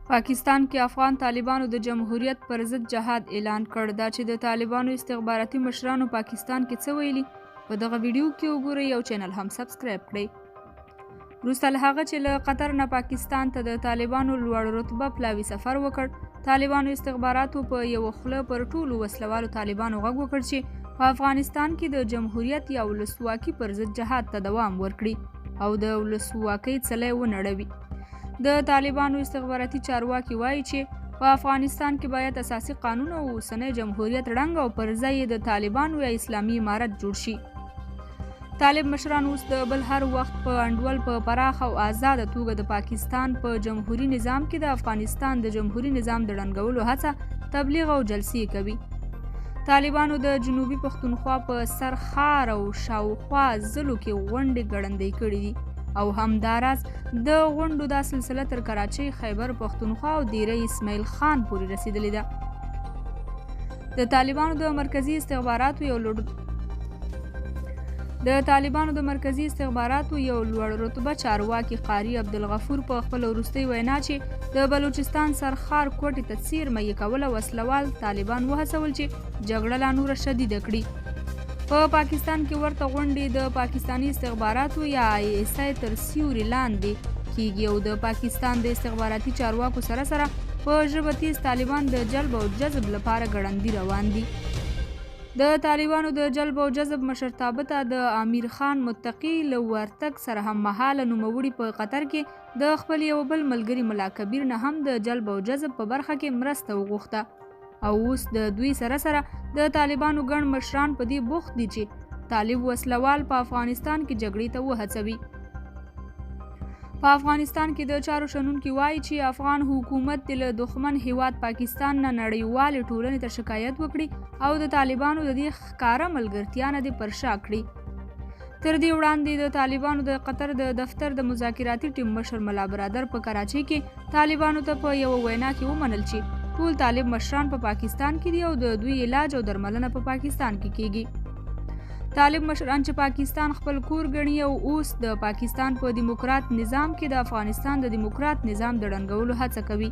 پاکستان کې افغان طالبانو د جمهوریت پر ضد جهاد اعلان کړ. دا چې د طالبانو استخباراتي مشرانو پاکستان کې څه ویلي په دغه ویډیو کې وګورئ او چینل هم سبسکرایب کړئ. وروسته له هغه چې له قطر نه پاکستان ته د طالبانو لوړ رتبه پلاوي سفر وکړ، طالبانو استخباراتو په یو خوله پر ټولو وسلوالو طالبانو غږ وکړ چې په افغانستان کې د جمهوریت یا ولسواکي پر ضد جهاد ته دوام ورکړي او د ولسواکۍ څلی ونړوي. د طالبانو استخباراتي چارواکي وایي چې په افغانستان کې باید اساسي قانون او اوسنی جمهوریت ړنګ او پر ځای یې د طالبانو یا اسلامي امارت جوړ شي. طالب مشران اوس د بل هر وخت په انډول په پراخه او آزاده توګه د پاکستان په جمهوري نظام کې د افغانستان د جمهوري نظام د ړنګولو هڅه، تبلیغ او جلسې کوي. طالبانو د جنوبي پښتونخوا په سرخار او شاوخوا ضلعو کې غونډې ګړندۍ کړي دي او همداراز د غونډو دا سلسله تر کراچۍ، خیبر پښتونخوا او دیره اسماعیل خان پورې رسیدلې ده. د طالبانو د مرکزي استخباراتو یو لوړ رتبه چارواکي قاري عبدالغفور په خپل وروستۍ وینا چې د بلوچستان سرخار کوټې ته څیرمه یې کوله، وسلوال طالبان وهڅول چې جګړه لا نوره شدیده کړي. په پاکستان کې ورته غونډې د پاکستاني استخباراتو یا ISI تر سیوري لاندې کیږي او د پاکستان د استخباراتي چارواکو سره سره په ژبه تیز طالبان د جلب او جذب لپاره ګړندي روان دي. د طالبانو د جلب او جذب مشرتابه ته د امیر خان متقي له ورتګ سره هم مهاله نوموړي په قطر کې د خپل یو بل ملګري ملا کبیر نه هم د جلب او جذب په برخه کې مرسته وغوښته او اوس د دوی سره سره د طالبانو ګڼ مشران په دې بوخت دي چې طالب وسلوال په افغانستان کې جګړې ته وهڅوي. په افغانستان کې د چارو شنونکي وایي چې افغان حکومت له دښمن هیواد پاکستان نه نړیوالې ټولنې ته شکایت وکړي او د طالبانو د دې ښکاره ملګرتیا نه دې پر شا کړي. تر دې وړاندې د طالبانو د قطر د دفتر د مذاکراتي ټیم مشر ملا برادر په کراچۍ کې طالبانو ته په یوه وینا کې ومنل چې ټول طالب مشران په پاکستان کې دي او د دوی علاج او درملنه په پاکستان کې کیږي. طالب مشران چې پاکستان خپل کور ګڼي او اوس د پاکستان په دیموکرات نظام کې د افغانستان د دیموکرات نظام د ړنګولو هڅه کوي.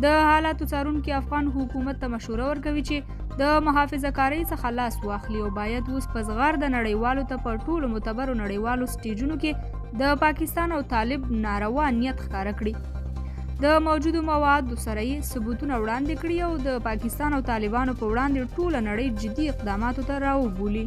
د حالاتو څارونکي افغان حکومت ته مشوره ورکوي چې د محافظه کارۍ څخه لاس واخلي او باید اوس په زغر د نړیوالو ته په ټولو معتبرو نړیوالو سټیجونو کې د پاکستان او طالب ناروا نیت ښکاره کړي. د موجودو موادو سره یې ثبوتونه وړاندې کړي او د پاکستان او طالبانو په وړاندې ټوله نړۍ جدي اقداماتو ته راوبولي.